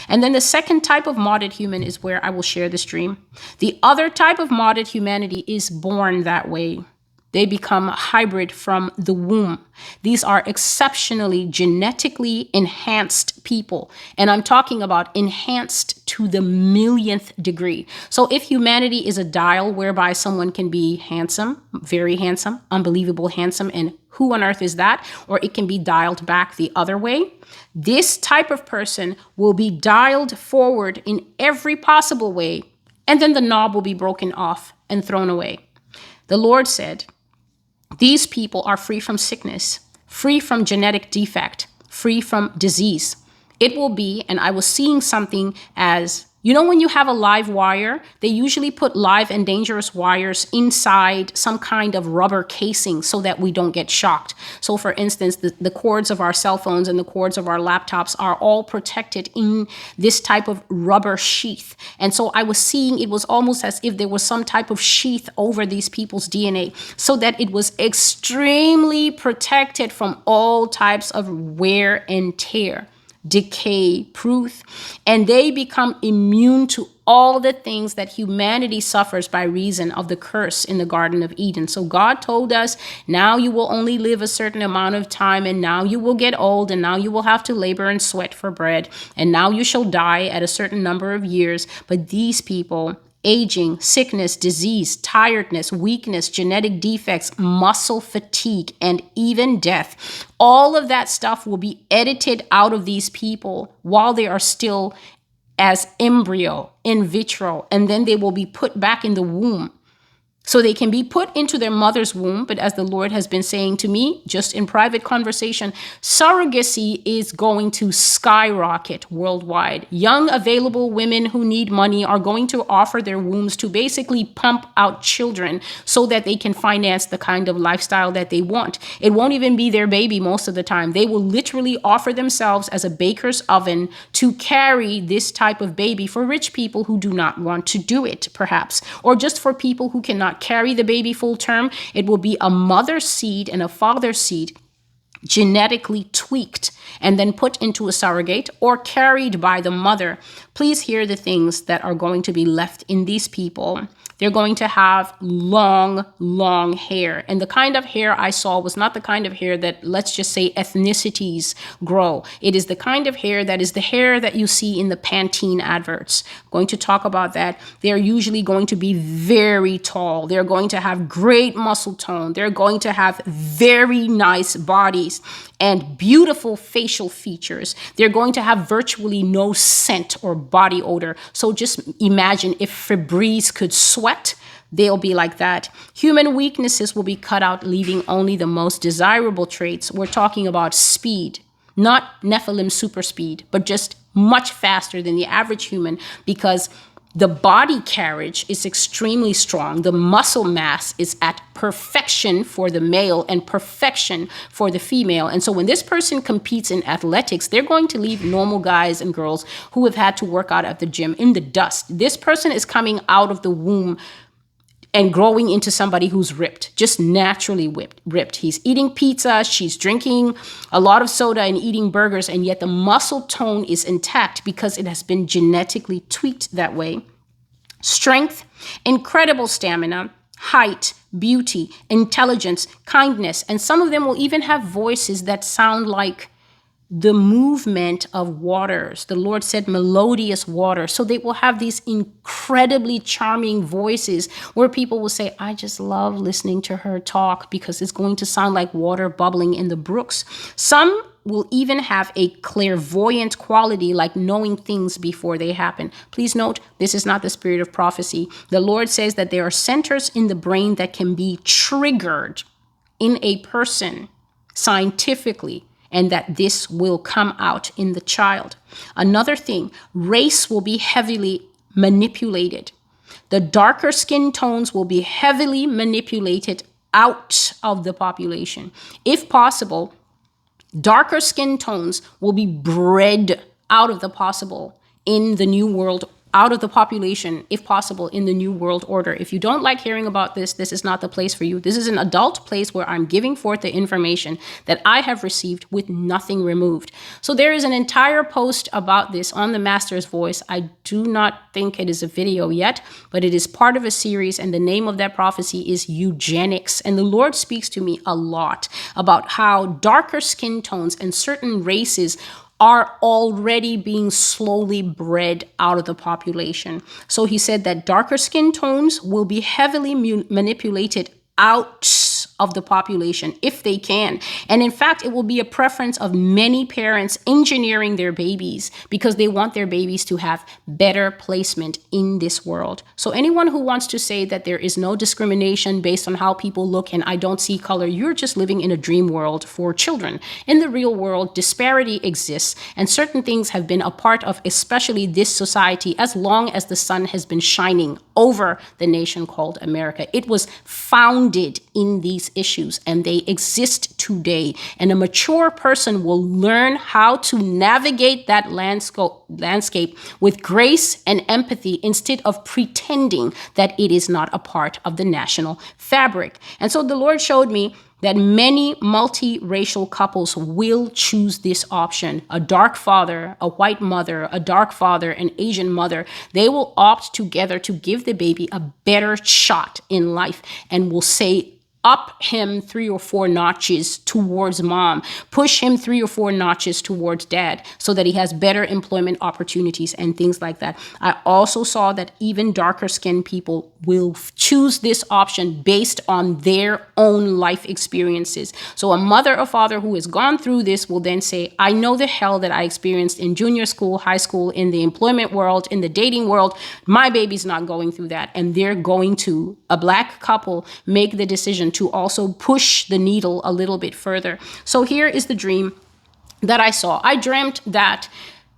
And then the second type of modded human is where I will share this dream. The other type of modded humanity is born that way. They become hybrid from the womb. These are exceptionally genetically enhanced people. And I'm talking about enhanced to the millionth degree. So if humanity is a dial whereby someone can be handsome, very handsome, unbelievable handsome, and who on earth is that? Or it can be dialed back the other way. This type of person will be dialed forward in every possible way. And then the knob will be broken off and thrown away. The Lord said, these people are free from sickness, free from genetic defect, free from disease. It will be, and I was seeing something as, you know, when you have a live wire, they usually put live and dangerous wires inside some kind of rubber casing so that we don't get shocked. So for instance, the cords of our cell phones and the cords of our laptops are all protected in this type of rubber sheath. And so I was seeing it was almost as if there was some type of sheath over these people's DNA so that it was extremely protected from all types of wear and tear, decay, proof, and they become immune to all the things that humanity suffers by reason of the curse in the Garden of Eden. So God told us, now you will only live a certain amount of time, and now you will get old, and now you will have to labor and sweat for bread, and now you shall die at a certain number of years. But these people, aging, sickness, disease, tiredness, weakness, genetic defects, muscle fatigue, and even death. All of that stuff will be edited out of these people while they are still as embryo in vitro, and then they will be put back in the womb. So they can be put into their mother's womb. But as the Lord has been saying to me, just in private conversation, surrogacy is going to skyrocket worldwide. Young available women who need money are going to offer their wombs to basically pump out children so that they can finance the kind of lifestyle that they want. It won't even be their baby most of the time. They will literally offer themselves as a baker's oven to carry this type of baby for rich people who do not want to do it, perhaps, or just for people who cannot carry the baby full term. It will be a mother's seed and a father's seed genetically tweaked and then put into a surrogate or carried by the mother. Please hear the things that are going to be left in these people. They're going to have long, long hair. And the kind of hair I saw was not the kind of hair that, let's just say, ethnicities grow. It is the kind of hair that is the hair that you see in the Pantene adverts. I'm going to talk about that. They're usually going to be very tall. They're going to have great muscle tone. They're going to have very nice bodies and beautiful facial features. They're going to have virtually no scent or body odor. So just imagine if Febreze could sweat, they'll be like that. Human weaknesses will be cut out, leaving only the most desirable traits. We're talking about speed, not Nephilim super speed, but just much faster than the average human, because the body carriage is extremely strong. The muscle mass is at perfection for the male and perfection for the female. And so when this person competes in athletics, they're going to leave normal guys and girls who have had to work out at the gym in the dust. This person is coming out of the womb and growing into somebody who's ripped, just naturally ripped. He's eating pizza, she's drinking a lot of soda and eating burgers, and yet the muscle tone is intact because it has been genetically tweaked that way. Strength, incredible stamina, height, beauty, intelligence, kindness, and some of them will even have voices that sound like the movement of waters. The Lord said melodious water. So they will have these incredibly charming voices where people will say, I just love listening to her talk because it's going to sound like water bubbling in the brooks. Some will even have a clairvoyant quality, like knowing things before they happen. Please note, this is not the spirit of prophecy. The Lord says that there are centers in the brain that can be triggered in a person scientifically, and that this will come out in the child. Another thing, race will be heavily manipulated. The darker skin tones will be heavily manipulated out of the population. If possible, darker skin tones will be bred out of the possible in the New World out of the population, if possible, in the New World Order. If you don't like hearing about this, this is not the place for you. This is an adult place where I'm giving forth the information that I have received with nothing removed. So there is an entire post about this on the Master's Voice. I do not think it is a video yet, but it is part of a series, and the name of that prophecy is Eugenics. And the Lord speaks to me a lot about how darker skin tones and certain races are already being slowly bred out of the population. So he said that darker skin tones will be heavily manipulated out of the population if they can. And in fact, it will be a preference of many parents engineering their babies because they want their babies to have better placement in this world. So anyone who wants to say that there is no discrimination based on how people look and I don't see color, you're just living in a dream world for children. In the real world, disparity exists, and certain things have been a part of especially this society as long as the sun has been shining over the nation called America. It was founded in these issues, and they exist today. And a mature person will learn how to navigate that landscape with grace and empathy instead of pretending that it is not a part of the national fabric. And so the Lord showed me that many multiracial couples will choose this option. A dark father, a white mother, a dark father, an Asian mother. They will opt together to give the baby a better shot in life and will say, up him 3 or 4 notches towards mom, push him 3 or 4 notches towards dad so that he has better employment opportunities and things like that. I also saw that even darker skinned people will choose this option based on their own life experiences. So a mother or father who has gone through this will then say, I know the hell that I experienced in junior school, high school, in the employment world, in the dating world. My baby's not going through that. And they're going to, a black couple, make the decision to also push the needle a little bit further. So here is the dream that I saw. I dreamt that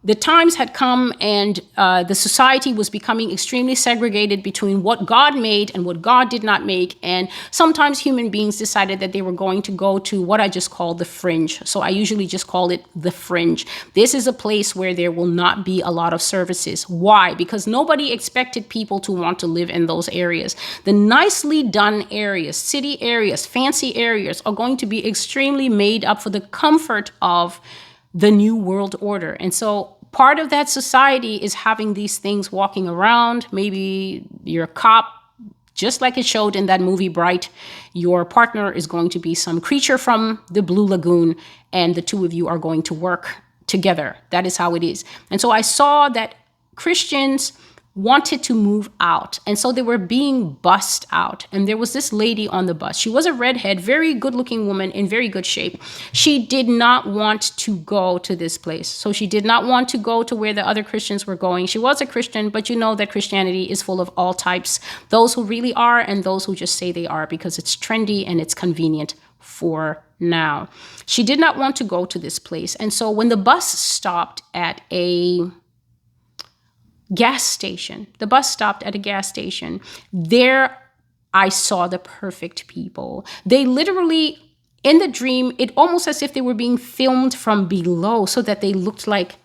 the times had come and the society was becoming extremely segregated between what God made and what God did not make. And sometimes human beings decided that they were going to go to what I just call the fringe. So I usually just call it the fringe. This is a place where there will not be a lot of services. Why? Because nobody expected people to want to live in those areas. The nicely done areas, city areas, fancy areas are going to be extremely made up for the comfort of the New World Order. And so part of that society is having these things walking around. Maybe you're a cop, just like it showed in that movie Bright. Your partner is going to be some creature from the Blue Lagoon, and the two of you are going to work together. That is how it is. And so I saw that Christians wanted to move out. And so they were being bussed out. And there was this lady on the bus. She was a redhead, very good looking woman in very good shape. She did not want to go to this place. So she did not want to go to where the other Christians were going. She was a Christian, but you know that Christianity is full of all types. Those who really are and those who just say they are because it's trendy and it's convenient for now. She did not want to go to this place. And so when the bus stopped at a gas station. The bus stopped at a gas station. There I saw the perfect people. They literally, in the dream, it almost as if they were being filmed from below so that they looked like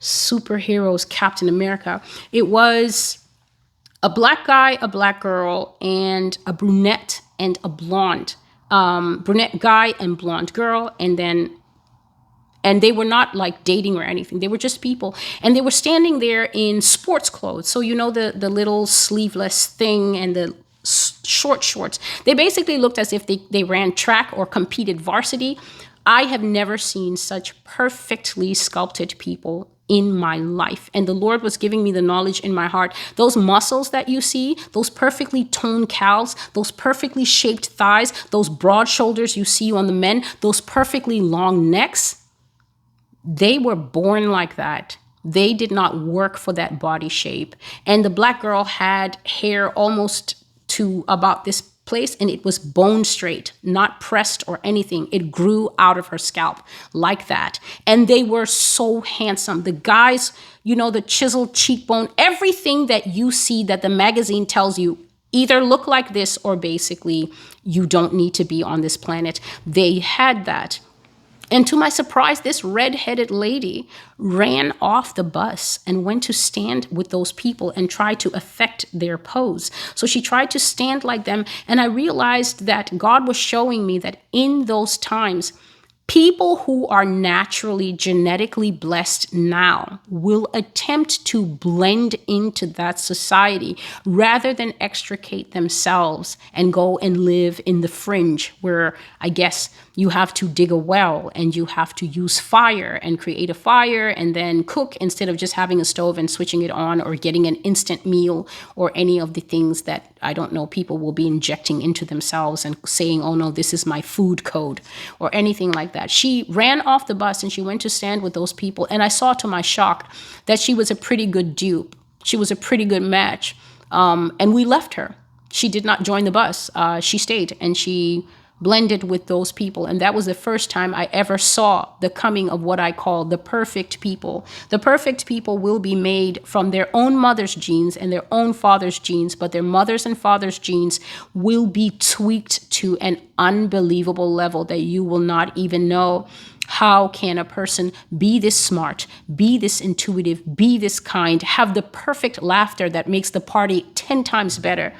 superheroes, Captain America. It was a black guy, a black girl, and a brunette and a blonde. Brunette guy and blonde girl, and they were not like dating or anything. They were just people. And they were standing there in sports clothes. So, you know, the little sleeveless thing and the short shorts. They basically looked as if they ran track or competed varsity. I have never seen such perfectly sculpted people in my life. And the Lord was giving me the knowledge in my heart. Those muscles that you see, those perfectly toned calves, those perfectly shaped thighs, those broad shoulders you see on the men, those perfectly long necks, they were born like that. They did not work for that body shape. And the black girl had hair almost to about this place, and it was bone straight, not pressed or anything. It grew out of her scalp like that. And they were so handsome. The guys, you know, the chiseled cheekbone, everything that you see that the magazine tells you either look like this or basically you don't need to be on this planet. They had that. And to my surprise, this red-headed lady ran off the bus and went to stand with those people and try to affect their pose. So she tried to stand like them. And I realized that God was showing me that in those times, people who are naturally genetically blessed now will attempt to blend into that society rather than extricate themselves and go and live in the fringe where I guess you have to dig a well and you have to use fire and create a fire and then cook instead of just having a stove and switching it on or getting an instant meal or any of the things that I don't know people will be injecting into themselves and saying, oh no, this is my food code or anything like that. She ran off the bus and she went to stand with those people. And I saw to my shock that she was a pretty good dupe. She was a pretty good match. And we left her. She did not join the bus. She stayed and she blended with those people. And that was the first time I ever saw the coming of what I call the perfect people. The perfect people will be made from their own mother's genes and their own father's genes, but their mother's and father's genes will be tweaked to an unbelievable level that you will not even know. How can a person be this smart, be this intuitive, be this kind, have the perfect laughter that makes the party 10 times better?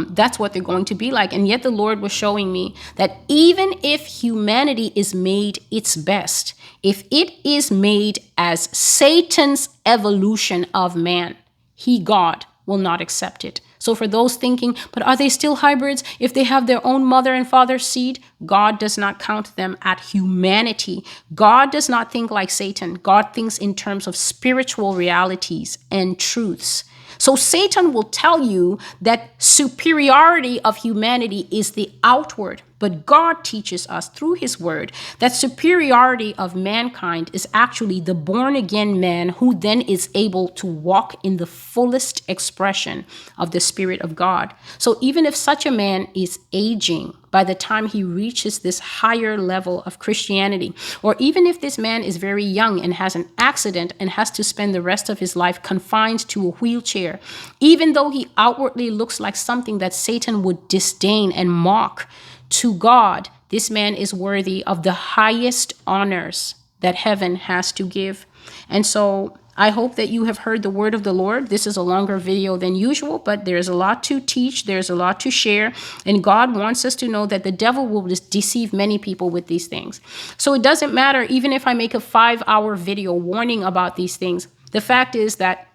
That's what they're going to be like. And yet the Lord was showing me that even if humanity is made its best, if it is made as Satan's evolution of man, he, God, will not accept it. So for those thinking, but are they still hybrids if they have their own mother and father's seed? God does not count them at humanity. God does not think like Satan. God thinks in terms of spiritual realities and truths. So Satan will tell you that superiority of humanity is the outward, but God teaches us through his word that superiority of mankind is actually the born again man who then is able to walk in the fullest expression of the Spirit of God. So even if such a man is aging by the time he reaches this higher level of Christianity, or even if this man is very young and has an accident and has to spend the rest of his life confined to a wheelchair, even though he outwardly looks like something that Satan would disdain and mock, to God, this man is worthy of the highest honors that heaven has to give. And so I hope that you have heard the word of the Lord. This is a longer video than usual, but there's a lot to teach. There's a lot to share. And God wants us to know that the devil will deceive many people with these things. So it doesn't matter, even if I make a 5-hour video warning about these things. The fact is that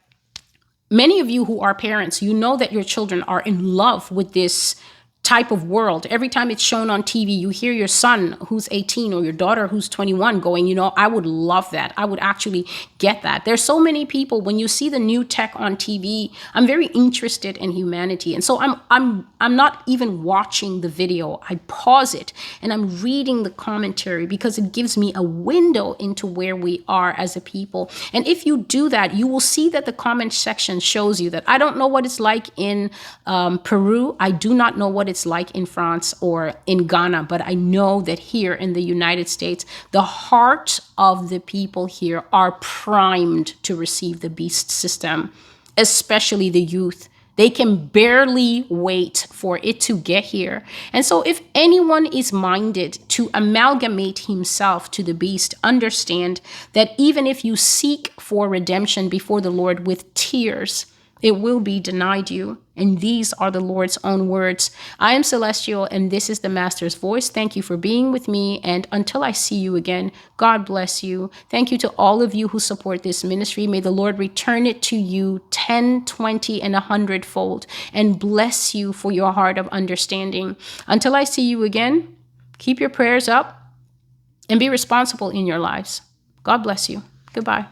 many of you who are parents, you know that your children are in love with this type of world. Every time it's shown on TV, you hear your son who's 18 or your daughter who's 21 going, you know, I would love that. I would actually get that. There's so many people, when you see the new tech on TV, I'm very interested in humanity. And so I'm not even watching the video. I pause it and I'm reading the commentary because it gives me a window into where we are as a people. And if you do that, you will see that the comment section shows you that I don't know what it's like in Peru. I do not know what it's like in France or in Ghana, but I know that here in the United States, the heart of the people here are primed to receive the beast system, especially the youth. They can barely wait for it to get here. And so if anyone is minded to amalgamate himself to the beast, understand that even if you seek for redemption before the Lord with tears, it will be denied you. And these are the Lord's own words. I am Celestial, and this is the Master's voice. Thank you for being with me. And until I see you again, God bless you. Thank you to all of you who support this ministry. May the Lord return it to you 10, 20, and 100-fold, and bless you for your heart of understanding. Until I see you again, keep your prayers up and be responsible in your lives. God bless you. Goodbye.